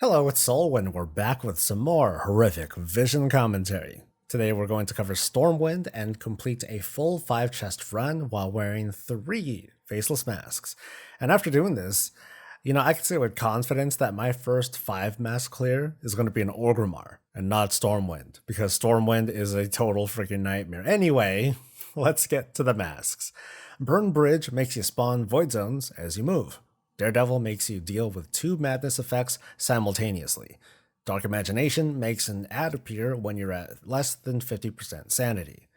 Hello, it's Soulwind. We're back with some more horrific vision commentary. Today we're going to cover Stormwind and complete a full 5-chest run while wearing 3 faceless masks. And after doing this, I can say with confidence that my first 5 mask clear is going to be an Orgrimmar and not Stormwind, because Stormwind is a total freaking nightmare. Anyway, let's get to the masks. Burn Bridge makes you spawn void zones as you move. Daredevil makes you deal with 2 madness effects simultaneously. Dark Imagination makes an ad appear when you're at less than 50% sanity.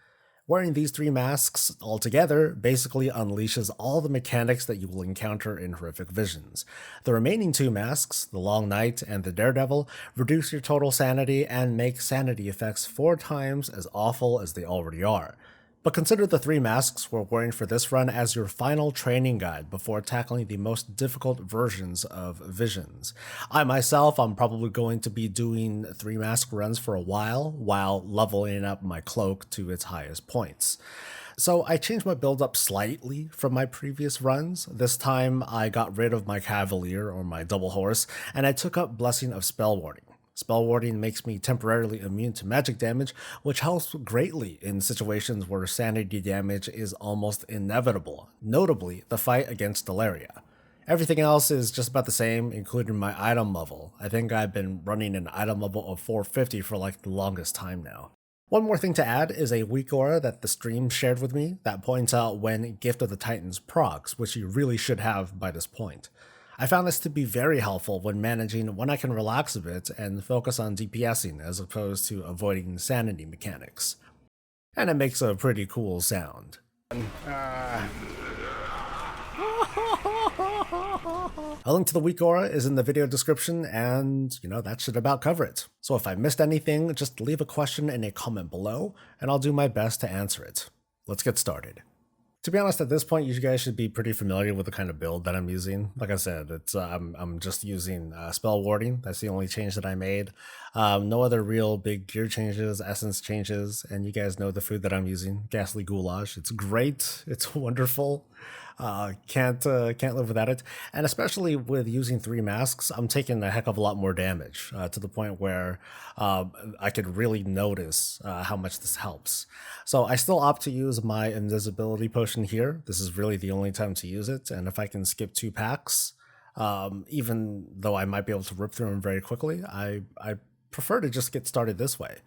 Wearing these 3 masks altogether basically unleashes all the mechanics that you will encounter in horrific visions. The remaining 2 masks, the Long Night and the Daredevil, reduce your total sanity and make sanity effects 4 times as awful as they already are. But consider the 3 masks we're wearing for this run as your final training guide before tackling the most difficult versions of visions. I myself, I'm probably going to be doing 3 mask runs for a while leveling up my cloak to its highest points. So I changed my build up slightly from my previous runs. This time I got rid of my Cavalier or my Double Horse, and I took up Blessing of Spell Warding. Spell Warding makes me temporarily immune to magic damage, which helps greatly in situations where sanity damage is almost inevitable, notably the fight against Delaria. Everything else is just about the same, including my item level. I think I've been running an item level of 450 for like the longest time now. One more thing to add is a weak aura that the stream shared with me that points out when Gift of the Titans procs, which you really should have by this point. I found this to be very helpful when managing when I can relax a bit and focus on DPSing as opposed to avoiding sanity mechanics. And it makes a pretty cool sound. A link to the weak aura is in the video description, and that should about cover it. So if I missed anything, just leave a question in a comment below and I'll do my best to answer it. Let's get started. To be honest, at this point, you guys should be pretty familiar with the kind of build that I'm using. Like I said, it's I'm just using spell warding. That's the only change that I made. No other real big gear changes, essence changes, and you guys know the food that I'm using, Ghastly Goulash. It's great. It's wonderful. Can't live without it. And especially with using 3 masks, I'm taking a heck of a lot more damage to the point where I could really notice how much this helps. So I still opt to use my invisibility potion here. This is really the only time to use it. And if I can skip 2 packs, even though I might be able to rip through them very quickly, I prefer to just get started this way.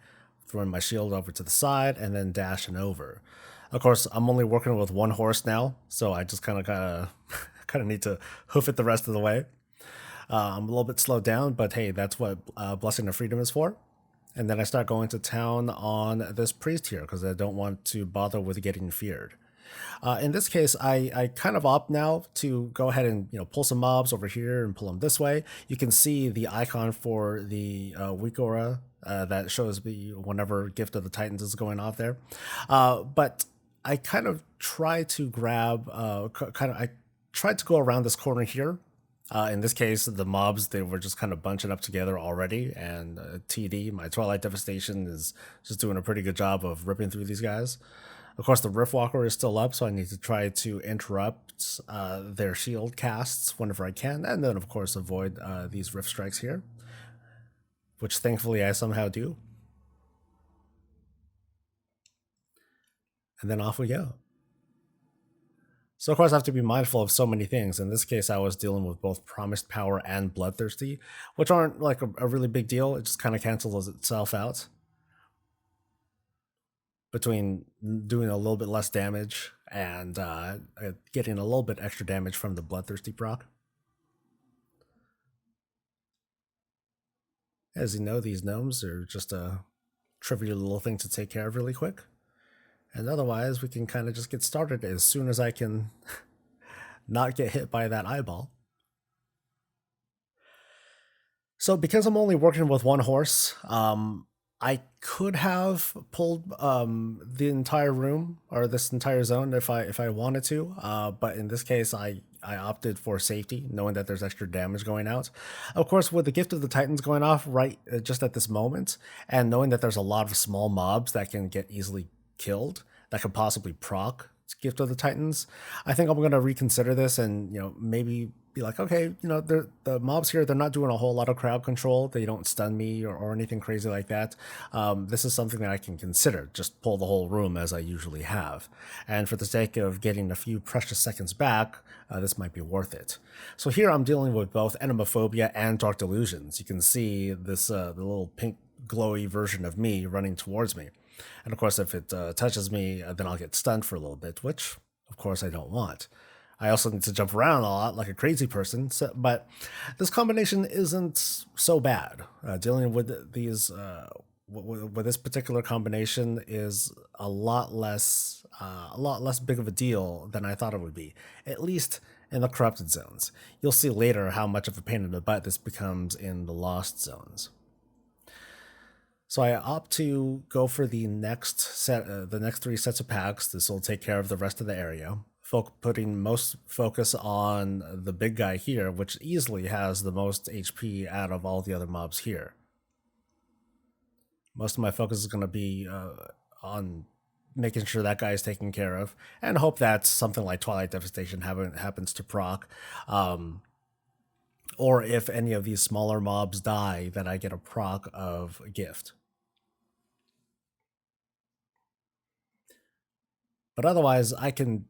Throwing my shield over to the side and then dashing over. Of course, I'm only working with 1 horse now, so I just kind of need to hoof it the rest of the way. I'm a little bit slowed down, but hey, that's what Blessing of Freedom is for. And then I start going to town on this priest here because I don't want to bother with getting feared. In this case, I kind of opt now to go ahead and pull some mobs over here and pull them this way. You can see the icon for the weak aura that shows me whenever Gift of the Titans is going off there. But I kind of try to grab, I tried to go around this corner here. In this case, the mobs, they were just kind of bunching up together already, and TD, my Twilight Devastation, is just doing a pretty good job of ripping through these guys. Of course, the Riftwalker is still up, so I need to try to interrupt their shield casts whenever I can, and then, of course, avoid these Rift Strikes here, which thankfully I somehow do. And then off we go. So of course I have to be mindful of so many things. In this case, I was dealing with both Promised Power and Bloodthirsty, which aren't like a really big deal. It just kind of cancels itself out between doing a little bit less damage and getting a little bit extra damage from the Bloodthirsty proc. As you know, these gnomes are just a trivial little thing to take care of really quick. And otherwise, we can kind of just get started as soon as I can not get hit by that eyeball. So because I'm only working with 1 horse, I could have pulled the entire room or this entire zone if I wanted to, but in this case, I opted for safety, knowing that there's extra damage going out. Of course, with the Gift of the Titans going off right just at this moment, and knowing that there's a lot of small mobs that can get easily killed, that could possibly proc Gift of the Titans, I think I'm going to reconsider this and, maybe be like, okay, the mobs here, they're not doing a whole lot of crowd control. They don't stun me or anything crazy like that. This is something that I can consider. Just pull the whole room as I usually have. And for the sake of getting a few precious seconds back, this might be worth it. So here I'm dealing with both Entomophobia and Dark Delusions. You can see this the little pink glowy version of me running towards me. And of course, if it touches me, then I'll get stunned for a little bit, which of course I don't want. I also need to jump around a lot like a crazy person, but this combination isn't so bad. Dealing with these, with this particular combination is a lot less big of a deal than I thought it would be, at least in the corrupted zones. You'll see later how much of a pain in the butt this becomes in the lost zones. So I opt to go for the next set, the next 3 sets of packs. This will take care of the rest of the area. Putting most focus on the big guy here, which easily has the most HP out of all the other mobs here. Most of my focus is going to be on making sure that guy is taken care of, and hope that something like Twilight Devastation happens to proc. Or if any of these smaller mobs die, that I get a proc of Gift. But otherwise, I'm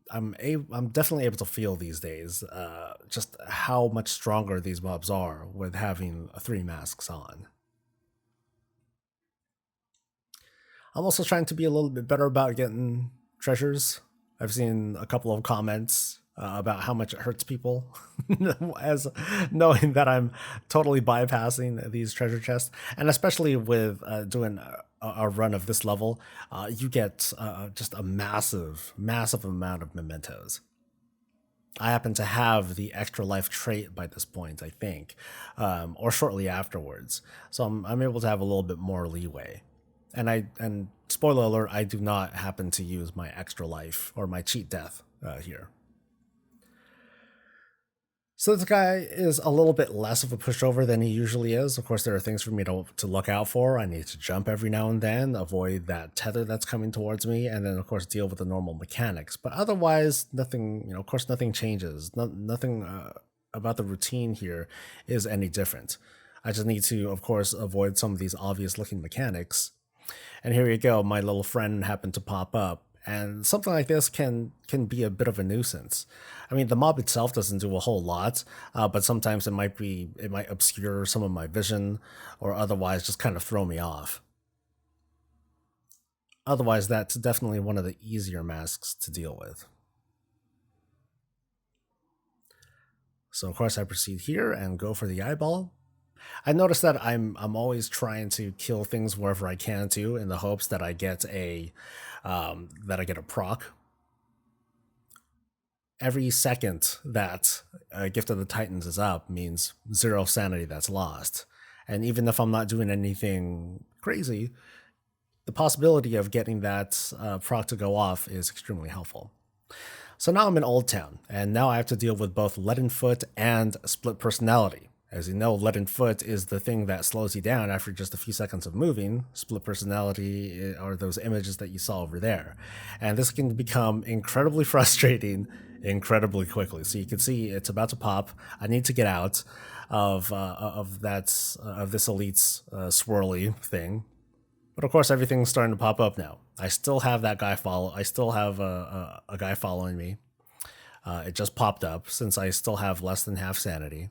definitely able to feel these days just how much stronger these mobs are with having 3 masks on. I'm also trying to be a little bit better about getting treasures. I've seen a couple of comments about how much it hurts people as knowing that I'm totally bypassing these treasure chests. And especially with doing a run of this level, you get just a massive amount of mementos. I happen to have the extra life trait by this point, I think, or shortly afterwards. So I'm able to have a little bit more leeway. And spoiler alert, I do not happen to use my extra life or my cheat death here. So this guy is a little bit less of a pushover than he usually is. Of course, there are things for me to look out for. I need to jump every now and then, avoid that tether that's coming towards me, and then, of course, deal with the normal mechanics. But otherwise, nothing, of course, nothing changes. Nothing about the routine here is any different. I just need to, of course, avoid some of these obvious-looking mechanics. And here you go, my little friend happened to pop up. And something like this can be a bit of a nuisance. I mean, the mob itself doesn't do a whole lot, but sometimes it might obscure some of my vision, or otherwise just kind of throw me off. Otherwise, that's definitely one of the easier masks to deal with. So of course I proceed here and go for the eyeball. I notice that I'm always trying to kill things wherever I can to, in the hopes that I get a proc. Every second that Gift of the Titans is up means 0 sanity that's lost. And even if I'm not doing anything crazy, the possibility of getting that proc to go off is extremely helpful. So now I'm in Old Town, and now I have to deal with both Leaden Foot and Split Personality. As you know, Leaden Foot is the thing that slows you down after just a few seconds of moving. Split Personality are those images that you saw over there. And this can become incredibly frustrating incredibly quickly. So you can see it's about to pop. I need to get out of this elite's swirly thing. But of course, everything's starting to pop up now. I still have that guy I still have a guy following me. It just popped up since I still have less than half sanity.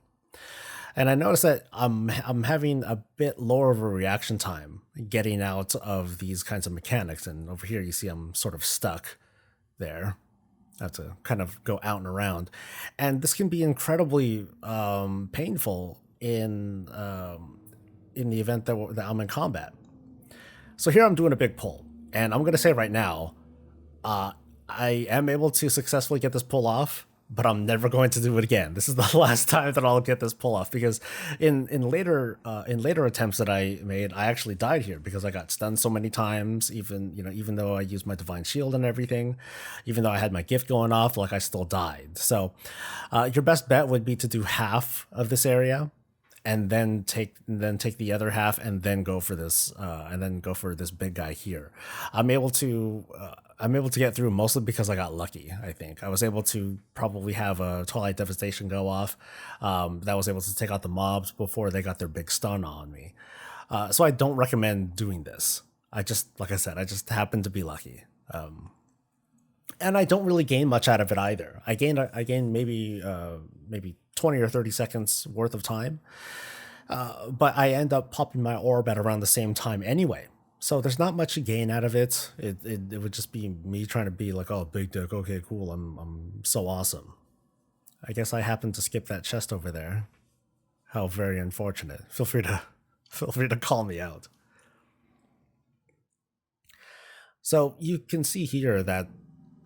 And I noticed that I'm having a bit lower of a reaction time getting out of these kinds of mechanics. And over here, you see I'm sort of stuck there. I have to kind of go out and around. And this can be incredibly painful in the event that I'm in combat. So here I'm doing a big pull. And I'm going to say right now, I am able to successfully get this pull off, but I'm never going to do it again. This is the last time that I'll get this pull off, because in later attempts that I made, I actually died here because I got stunned so many times. Even though I used my divine shield and everything, even though I had my gift going off, like, I still died. So your best bet would be to do half of this area, and then take the other half, and then go for this big guy here. I'm able to I'm able to get through mostly because I got lucky, I think. I was able to probably have a Twilight Devastation go off that was able to take out the mobs before they got their big stun on me. So I don't recommend doing this. I just, like I said, I just happen to be lucky. And I don't really gain much out of it either. I gain maybe 20 or 30 seconds worth of time, but I end up popping my orb at around the same time anyway. So there's not much gain out of it. It would just be me trying to be like, oh, big dick, okay, cool, I'm so awesome. I guess I happened to skip that chest over there. How very unfortunate. Feel free to call me out. So you can see here that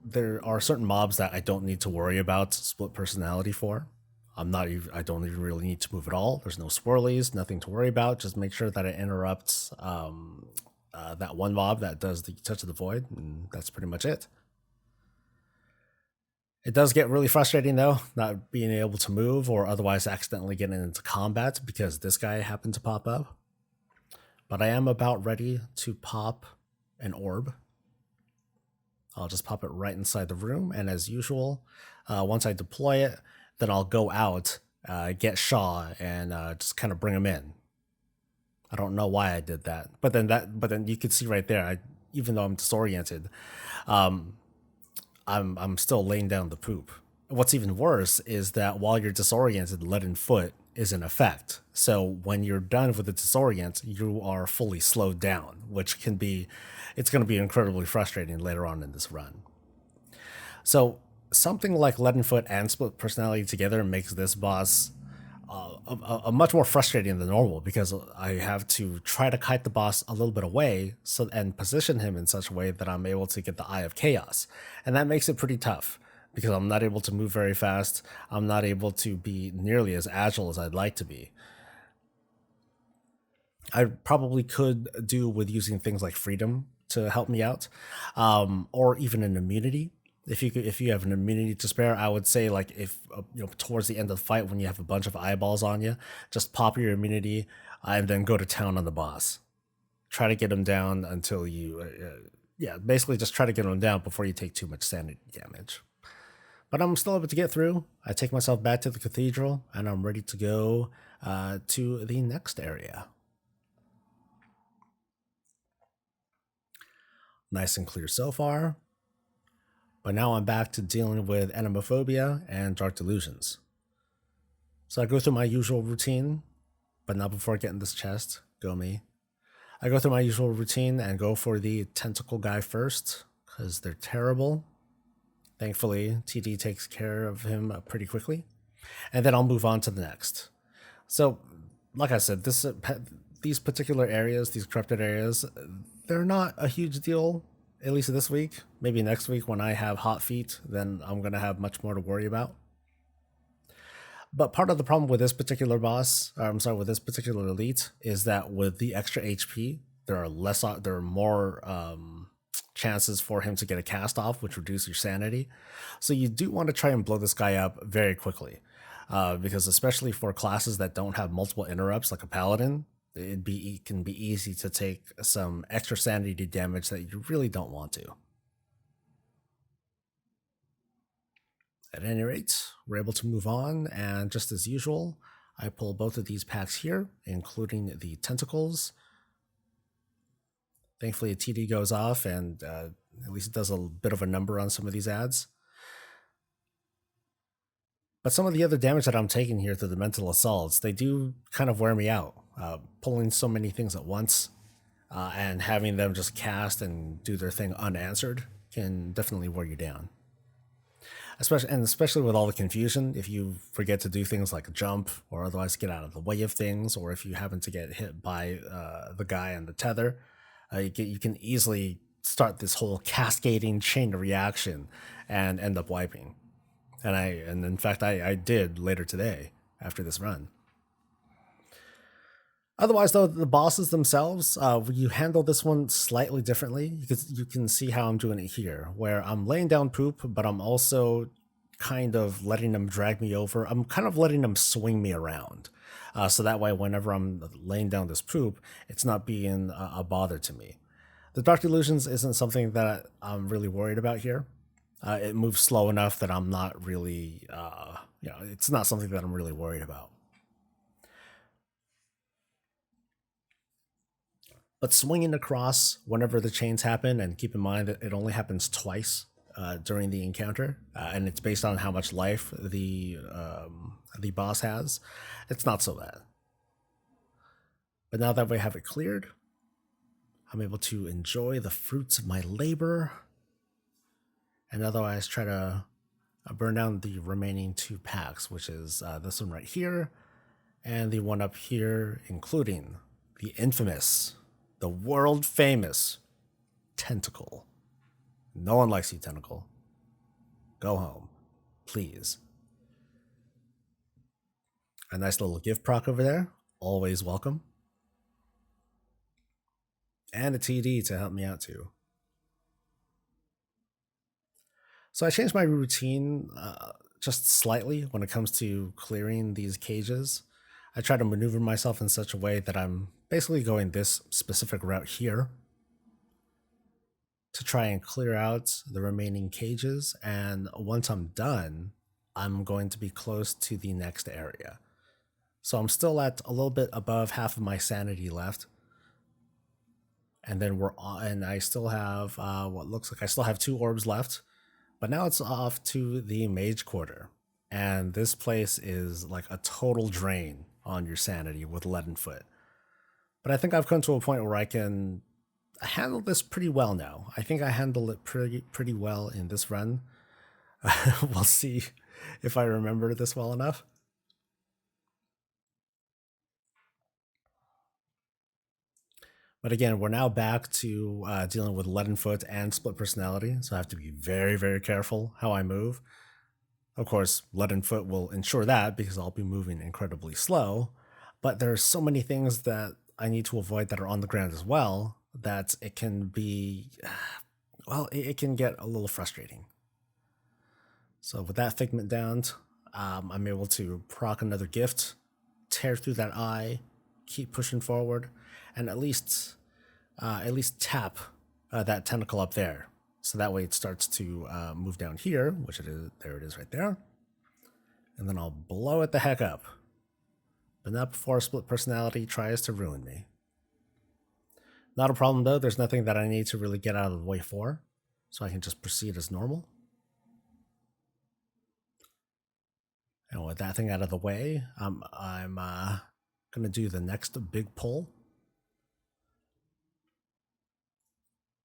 there are certain mobs that I don't need to worry about split personality for. I don't even really need to move at all. There's no swirlies, nothing to worry about. Just make sure that it interrupts that one mob that does the Touch of the Void, and that's pretty much it. It does get really frustrating though, not being able to move or otherwise accidentally getting into combat because this guy happened to pop up. But I am about ready to pop an orb. I'll just pop it right inside the room, and as usual, once I deploy it, then I'll go out, get Shaw, and just kind of bring him in. I don't know why I did that, but then you can see right there. Even though I'm disoriented, I'm still laying down the poop. What's even worse is that while you're disoriented, leaden foot is in effect. So when you're done with the disorient, you are fully slowed down, which can be, it's going to be incredibly frustrating later on in this run. So something like leaden foot and split personality together makes this boss a much more frustrating than normal, because I have to try to kite the boss a little bit away and position him in such a way that I'm able to get the Eye of Chaos. And that makes it pretty tough because I'm not able to move very fast. I'm not able to be nearly as agile as I'd like to be. I probably could do with using things like freedom to help me out, or even an immunity. If you have an immunity to spare, I would say, like, if towards the end of the fight when you have a bunch of eyeballs on you, just pop your immunity and then go to town on the boss. Try to get him down until you basically just try to get him down before you take too much sanity damage. But I'm still able to get through. I take myself back to the cathedral and I'm ready to go to the next area. Nice and clear so far. But now I'm back to dealing with Anemophobia and Dark Delusions. So I go through my usual routine, but not before getting this chest. Go me. I go through my usual routine and go for the tentacle guy first, because they're terrible. Thankfully, TD takes care of him pretty quickly. And then I'll move on to the next. So, like I said, these particular areas, these corrupted areas, they're not a huge deal. At least this week. Maybe next week when I have hot feet, then I'm going to have much more to worry about. But part of the problem with this particular with this particular elite, is that with the extra HP, there are more chances for him to get a cast off, which reduce your sanity. So you do want to try and blow this guy up very quickly, because especially for classes that don't have multiple interrupts, like a paladin, it can be easy to take some extra sanity damage that you really don't want to. At any rate, we're able to move on, and just as usual, I pull both of these packs here, including the tentacles. Thankfully, a TD goes off, and at least it does a bit of a number on some of these ads. But some of the other damage that I'm taking here through the mental assaults, they do kind of wear me out. Pulling so many things at once and having them just cast and do their thing unanswered can definitely wear you down. Especially with all the confusion, if you forget to do things like jump or otherwise get out of the way of things, or if you happen to get hit by the guy on the tether, you can easily start this whole cascading chain of reaction and end up wiping. And in fact, I did later today after this run. Otherwise, though, the bosses themselves, you handle this one slightly differently. You can see how I'm doing it here, where I'm laying down poop, but I'm also kind of letting them drag me over. I'm kind of letting them swing me around. So that way, whenever I'm laying down this poop, it's not being a bother to me. The Dark Illusions isn't something that I'm really worried about here. It moves slow enough that I'm not really, it's not something that I'm really worried about. But swinging across whenever the chains happen, and keep in mind that it only happens twice during the encounter, and it's based on how much life the boss has. It's not so bad. But now that we have it cleared, I'm able to enjoy the fruits of my labor, and otherwise try to burn down the remaining 2 packs, which is this one right here, and the one up here, including the infamous, the world famous Tentacle. No one likes you, Tentacle. Go home, please. A nice little gift proc over there, always welcome. And a TD to help me out too. So I changed my routine just slightly when it comes to clearing these cages. I try to maneuver myself in such a way that I'm basically going this specific route here to try and clear out the remaining cages, and once I'm done, I'm going to be close to the next area. So I'm still at a little bit above half of my sanity left. And then I still have what looks like I still have 2 orbs left, but now it's off to the Mage Quarter. And this place is like a total drain on your sanity with Leaden Foot. But I think I've come to a point where I can handle this pretty well now. I think I handled it pretty well in this run. We'll see if I remember this well enough. But again, we're now back to dealing with Leaden Foot and split personality, so I have to be very, very careful how I move. Of course, Leaden Foot will ensure that because I'll be moving incredibly slow, but there's so many things that I need to avoid that are on the ground as well that it can be, well, it can get a little frustrating. So with that Figment downed, I'm able to proc another gift, tear through that eye, keep pushing forward, and at least tap that tentacle up there. So that way it starts to move down here, which it is. There it is right there. And then I'll blow it the heck up. But not before split personality tries to ruin me. Not a problem though, there's nothing that I need to really get out of the way for. So I can just proceed as normal. And with that thing out of the way, I'm gonna do the next big pull.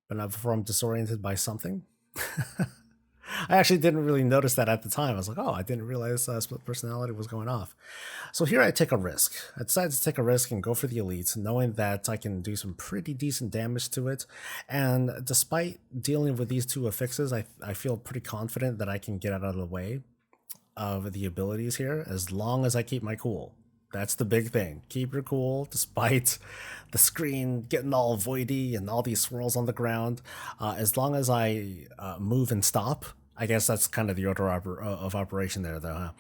But not before I'm disoriented by something. I actually didn't really notice that at the time. I was like, oh, I didn't realize split personality was going off. So here I take a risk. I decided to take a risk and go for the elite, knowing that I can do some pretty decent damage to it. And despite dealing with these 2 affixes, I feel pretty confident that I can get out of the way of the abilities here as long as I keep my cool. That's the big thing. Keep your cool despite the screen getting all voidy and all these swirls on the ground. As long as I move and stop, I guess that's kind of the order of operation there, though.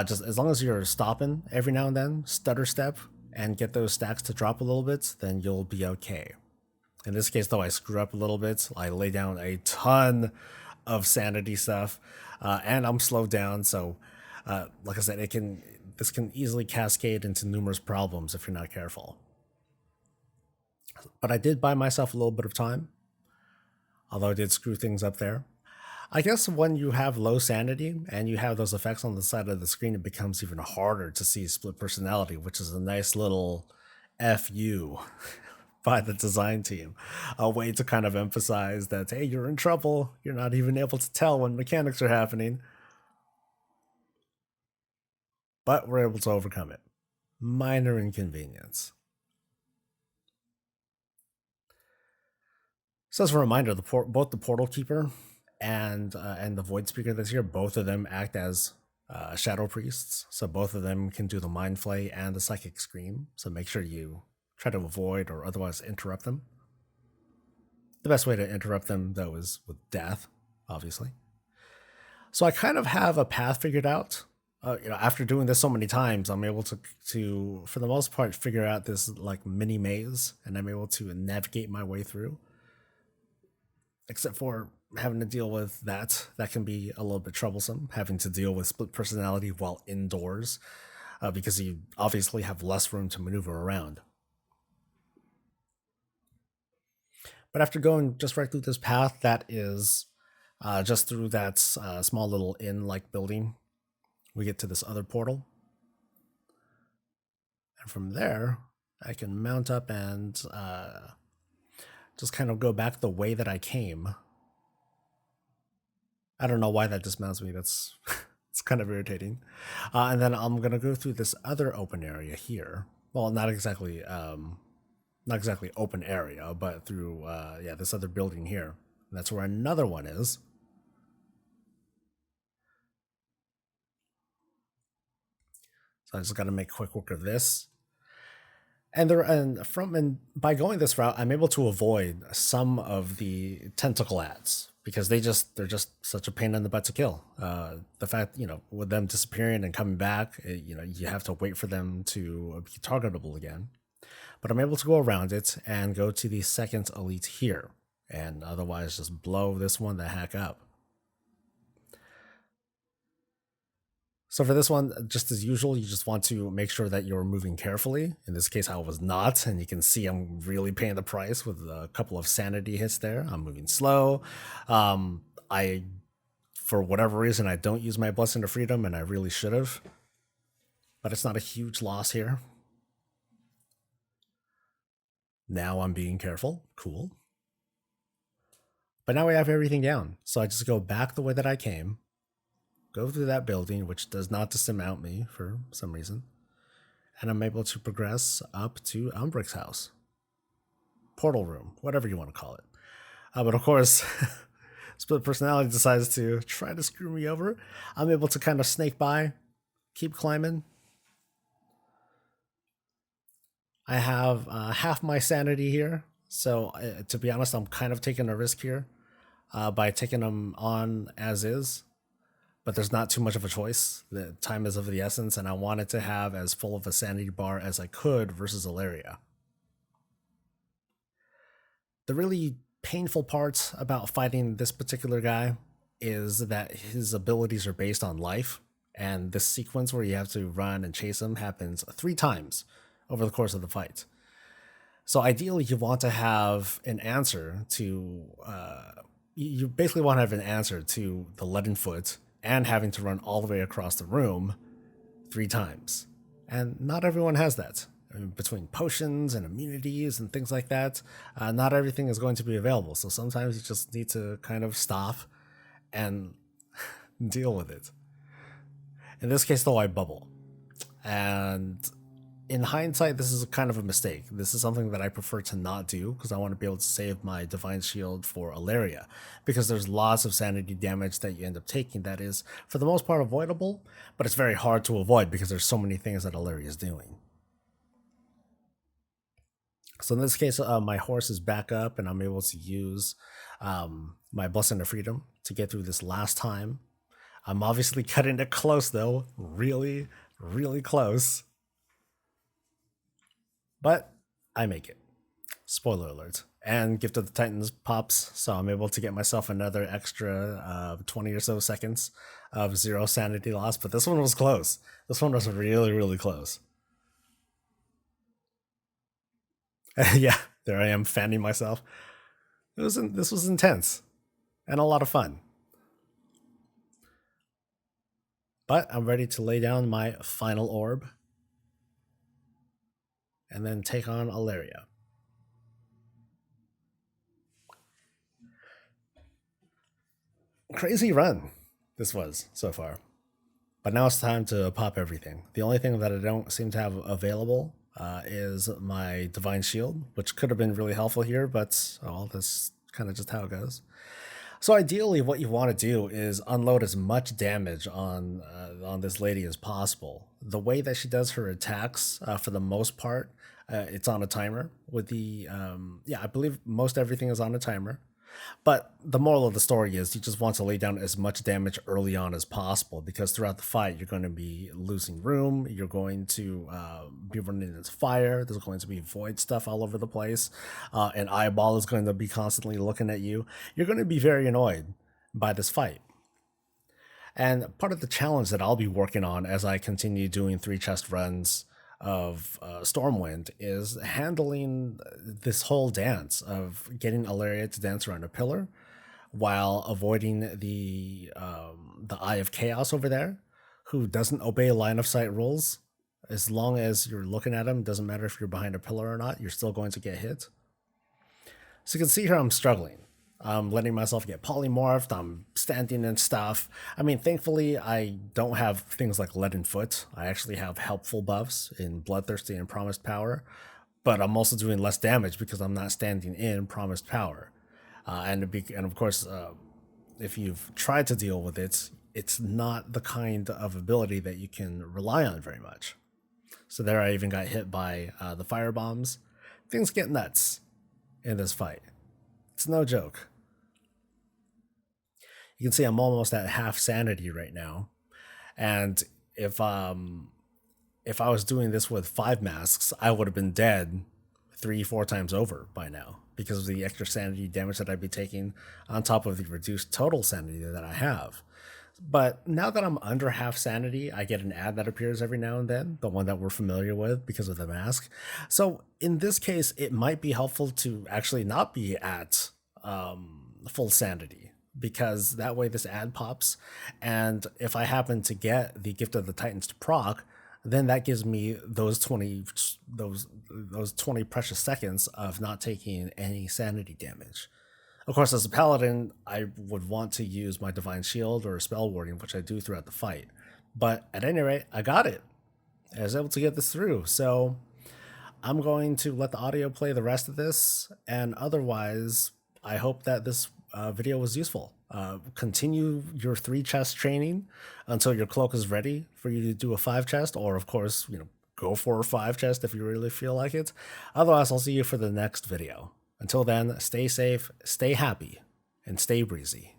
Just as long as you're stopping every now and then, stutter step, and get those stacks to drop a little bit, then you'll be okay. In this case, though, I screw up a little bit. I lay down a ton of sanity stuff, and I'm slowed down, so like I said, this can easily cascade into numerous problems if you're not careful. But I did buy myself a little bit of time, although I did screw things up there. I guess when you have low sanity and you have those effects on the side of the screen, it becomes even harder to see split personality, which is a nice little FU by the design team. A way to kind of emphasize that, hey, you're in trouble. You're not even able to tell when mechanics are happening. But we're able to overcome it. Minor inconvenience. So as a reminder, both the Portal Keeper and the Void Speaker that's here, both of them act as Shadow Priests. So both of them can do the Mind Flay and the Psychic Scream. So make sure you try to avoid or otherwise interrupt them. The best way to interrupt them, though, is with death, obviously. So I kind of have a path figured out. After doing this so many times, I'm able to, for the most part, figure out this like mini maze, and I'm able to navigate my way through. except for having to deal with that. That can be a little bit troublesome, having to deal with split personality while indoors, because you obviously have less room to maneuver around. But after going just right through this path, that is just through that small little inn-like building, we get to this other portal. And from there, I can mount up and just kind of go back the way that I came. I don't know why that dismounts me. That's it's kind of irritating. And then I'm gonna go through this other open area here. Well, not exactly open area, but through yeah, this other building here. And that's where another one is. So I just got to make quick work of this. And by going this route, I'm able to avoid some of the tentacle ads because they're just such a pain in the butt to kill. The fact, with them disappearing and coming back, you have to wait for them to be targetable again. But I'm able to go around it and go to the second elite here, and otherwise just blow this one the heck up. So for this one, just as usual, you just want to make sure that you're moving carefully. In this case, I was not, and you can see I'm really paying the price with a couple of sanity hits there. I'm moving slow. I, for whatever reason, I don't use my Blessing of Freedom, and I really should have. But it's not a huge loss here. Now I'm being careful. Cool. But now we have everything down. So I just go back the way that I came. Go through that building, which does not dismount me for some reason. And I'm able to progress up to Umbric's house. Portal room, whatever you want to call it. But of course, Split Personality decides to try to screw me over. I'm able to kind of snake by, keep climbing. I have half my sanity here. So to be honest, I'm kind of taking a risk here by taking them on as is. But there's not too much of a choice. The time is of the essence, and I wanted to have as full of a sanity bar as I could versus Alaria. The really painful part about fighting this particular guy is that his abilities are based on life, and this sequence where you have to run and chase him happens 3 times over the course of the fight. So ideally, you want to have an answer to... you basically want to have an answer to the leaden foot and having to run all the way across the room 3 times. And not everyone has that. I mean, between potions and immunities and things like that, not everything is going to be available. So sometimes you just need to kind of stop and deal with it. In this case, though, I bubble. And in hindsight, this is kind of a mistake. This is something that I prefer to not do because I want to be able to save my Divine Shield for Alaria, because there's lots of sanity damage that you end up taking that is, for the most part, avoidable, but it's very hard to avoid because there's so many things that Alaria is doing. So in this case, my horse is back up and I'm able to use my Blessing of Freedom to get through this last time. I'm obviously cutting it close though, really, really close. But I make it. Spoiler alert. And Gift of the Titans pops, so I'm able to get myself another extra 20 or so seconds of 0 sanity loss. But this one was close. This one was really, really close. Yeah, there I am fanning myself. This was intense and a lot of fun. But I'm ready to lay down my final orb and then take on Alaria. Crazy run this was so far. But now it's time to pop everything. The only thing that I don't seem to have available is my Divine Shield, which could have been really helpful here, but that's kind of just how it goes. So ideally, what you want to do is unload as much damage on this lady as possible. The way that she does her attacks, for the most part, it's on a timer. With the I believe most everything is on a timer. But the moral of the story is you just want to lay down as much damage early on as possible, because throughout the fight you're going to be losing room, you're going to be running into fire, there's going to be void stuff all over the place, an eyeball is going to be constantly looking at you. You're going to be very annoyed by this fight. And part of the challenge that I'll be working on as I continue doing 3 chest runs of Stormwind is handling this whole dance of getting Alaria to dance around a pillar while avoiding the Eye of Chaos over there, who doesn't obey line of sight rules. As long as you're looking at him, doesn't matter if you're behind a pillar or not, you're still going to get hit. So you can see here I'm struggling. I'm letting myself get polymorphed, I'm standing and stuff. I mean, thankfully, I don't have things like Leaden Foot. I actually have helpful buffs in Bloodthirsty and Promised Power, but I'm also doing less damage because I'm not standing in Promised Power. And of course, if you've tried to deal with it, it's not the kind of ability that you can rely on very much. So there I even got hit by the fire bombs. Things get nuts in this fight. It's no joke. You can see I'm almost at half sanity right now. And if I was doing this with 5 masks, I would have been dead 3-4 times over by now because of the extra sanity damage that I'd be taking on top of the reduced total sanity that I have. But now that I'm under half sanity, I get an ad that appears every now and then, the one that we're familiar with because of the mask. So in this case, it might be helpful to actually not be at full sanity, because that way this ad pops, and if I happen to get the Gift of the Titans to proc, then that gives me those 20 precious seconds of not taking any sanity damage. Of course, as a paladin, I would want to use my Divine Shield or Spell Warding, which I do throughout the fight. But at any rate, I got it. I was able to get this through. So I'm going to let the audio play the rest of this. And otherwise, I hope that this video was useful. Continue your 3 chest training until your cloak is ready for you to do a 5 chest. Or, of course, go for a 5 chest if you really feel like it. Otherwise, I'll see you for the next video. Until then, stay safe, stay happy, and stay breezy.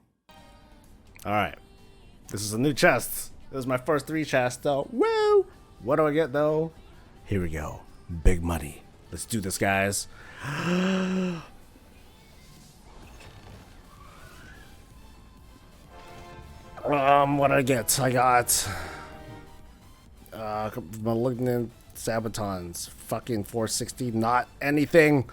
Alright, this is a new chest. This is my first 3 chest, though. Woo! What do I get, though? Here we go. Big money. Let's do this, guys. What did I get? I got Malignant Sabatons. Fucking 460, not anything.